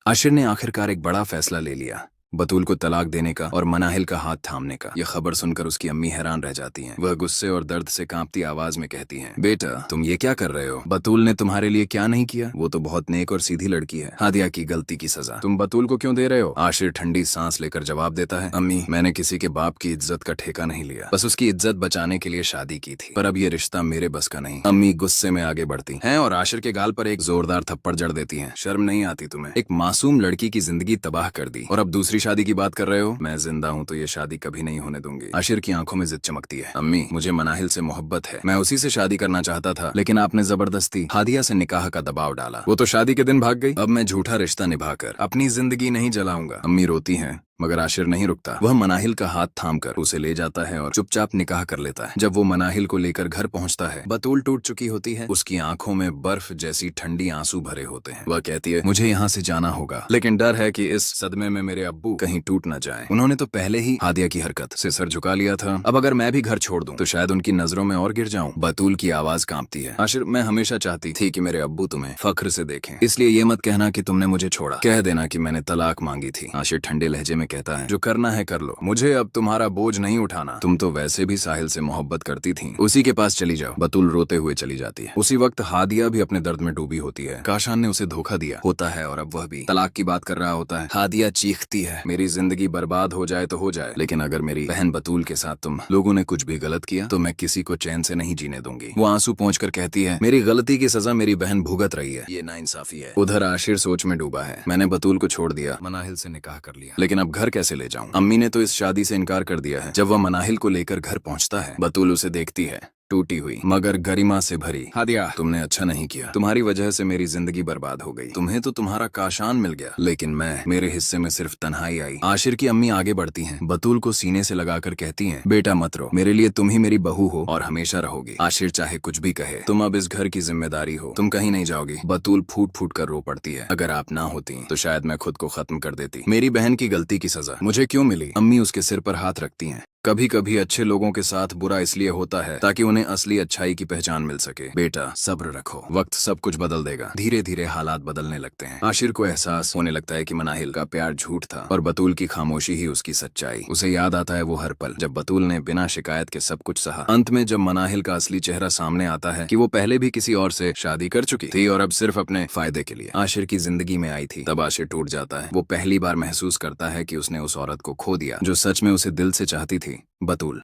आशिर ने आखिरकार एक बड़ा फैसला ले लिया, बतूल को तलाक देने का और मनाहिल का हाथ थामने का। यह खबर सुनकर उसकी अम्मी हैरान रह जाती हैं। वह गुस्से और दर्द से कांपती आवाज में कहती हैं, बेटा तुम ये क्या कर रहे हो? बतूल ने तुम्हारे लिए क्या नहीं किया? वो तो बहुत नेक और सीधी लड़की है। हादिया की गलती की सजा तुम बतूल को क्यों दे रहे हो? आशिर ठंडी सांस लेकर जवाब देता है, अम्मी मैंने किसी के बाप की इज्जत का ठेका नहीं लिया, बस उसकी इज्जत बचाने के लिए शादी की थी, पर अब ये रिश्ता मेरे बस का नहीं। अम्मी गुस्से में आगे बढ़ती हैं और आशिर के गाल पर एक जोरदार थप्पड़ जड़ देती हैं। शर्म नहीं आती तुम्हें? एक मासूम लड़की की जिंदगी तबाह कर दी और अब दूसरी शादी की बात कर रहे हो? मैं जिंदा हूँ तो ये शादी कभी नहीं होने दूंगी। आशिर की आंखों में जिद चमकती है, अम्मी मुझे मनाहिल से मोहब्बत है, मैं उसी से शादी करना चाहता था, लेकिन आपने जबरदस्ती हादिया से निकाह का दबाव डाला। वो तो शादी के दिन भाग गई, अब मैं झूठा रिश्ता निभाकर अपनी जिंदगी नहीं जलाऊंगा। अम्मी रोती हैं मगर आशिर नहीं रुकता। वह मनाहिल का हाथ थामकर उसे ले जाता है और चुपचाप निकाह कर लेता है। जब वो मनाहिल को लेकर घर पहुंचता है, बतूल टूट चुकी होती है। उसकी आंखों में बर्फ जैसी ठंडी आंसू भरे होते हैं। वह कहती है, मुझे यहाँ से जाना होगा, लेकिन डर है कि इस सदमे में मेरे अब्बू कहीं टूट न जाएं। उन्होंने तो पहले ही हादिया की हरकत से सर झुका लिया था, अब अगर मैं भी घर छोड़ दूं तो शायद उनकी नजरों में और गिर जाऊं। बतूल की आवाज कांपती है, आशिर मैं हमेशा चाहती थी कि मेरे अब्बू तुम्हें फख्र से देखें, इसलिए ये मत कहना कि तुमने मुझे छोड़ा, कह देना कि मैंने तलाक मांगी थी। आशिर ठंडे लहजे में कहता है, जो करना है कर लो, मुझे अब तुम्हारा बोझ नहीं उठाना। तुम तो वैसे भी साहिल से मोहब्बत करती थी, उसी के पास चली जाओ। बतूल रोते हुए चली जाती है। उसी वक्त हादिया भी अपने दर्द में डूबी होती है। काशान ने उसे धोखा दिया होता है और अब वह भी तलाक की बात कर रहा होता है। हादिया चीखती है, मेरी जिंदगी बर्बाद हो जाए तो हो जाए, लेकिन अगर मेरी बहन बतूल के साथ तुम लोगों ने कुछ भी गलत किया तो मैं किसी को चैन से नहीं जीने दूंगी। वो आंसू पोंछकर कहती है, मेरी गलती की सजा मेरी बहन भुगत रही है, ये नाइंसाफी है। उधर आशिर सोच में डूबा है, मैंने बतूल को छोड़ दिया, मनाहिल से निकाह कर लिया, लेकिन अब घर कैसे ले जाऊं? अम्मी ने तो इस शादी से इनकार कर दिया है। जब वह मनाहिल को लेकर घर पहुंचता है, बतूल उसे देखती है, टूटी हुई मगर गरिमा से भरी। हादिया तुमने अच्छा नहीं किया, तुम्हारी वजह से मेरी जिंदगी बर्बाद हो गई। तुम्हें तो तुम्हारा काशान मिल गया, लेकिन मेरे हिस्से में सिर्फ तन्हाई आई। आशिर की अम्मी आगे बढ़ती हैं, बतूल को सीने से लगाकर कहती हैं, बेटा मत रो, मेरे लिए तुम ही मेरी बहू हो और हमेशा रहोगी। आशिर चाहे कुछ भी कहे, तुम अब इस घर की जिम्मेदारी हो, तुम कहीं नहीं जाओगी। बतूल फूट फूट कर रो पड़ती है, अगर आप ना होती तो शायद मैं खुद को खत्म कर देती। मेरी बहन की गलती की सजा मुझे क्यों मिली? अम्मी उसके सिर पर हाथ रखती हैं, कभी कभी अच्छे लोगों के साथ बुरा इसलिए होता है ताकि उन्हें असली अच्छाई की पहचान मिल सके। बेटा सब्र रखो, वक्त सब कुछ बदल देगा। धीरे धीरे हालात बदलने लगते हैं। आशिर को एहसास होने लगता है कि मनाहिल का प्यार झूठ था और बतूल की खामोशी ही उसकी सच्चाई। उसे याद आता है वो हर पल जब बतूल ने बिना शिकायत के सब कुछ सहा। अंत में जब मनाहिल का असली चेहरा सामने आता है कि वो पहले भी किसी और से शादी कर चुकी थी और अब सिर्फ अपने फायदे के लिए आशिर की जिंदगी में आई थी, तब आशिर टूट जाता है। वो पहली बार महसूस करता है कि उसने उस औरत को खो दिया जो सच में उसे दिल से चाहती थी, बतूल।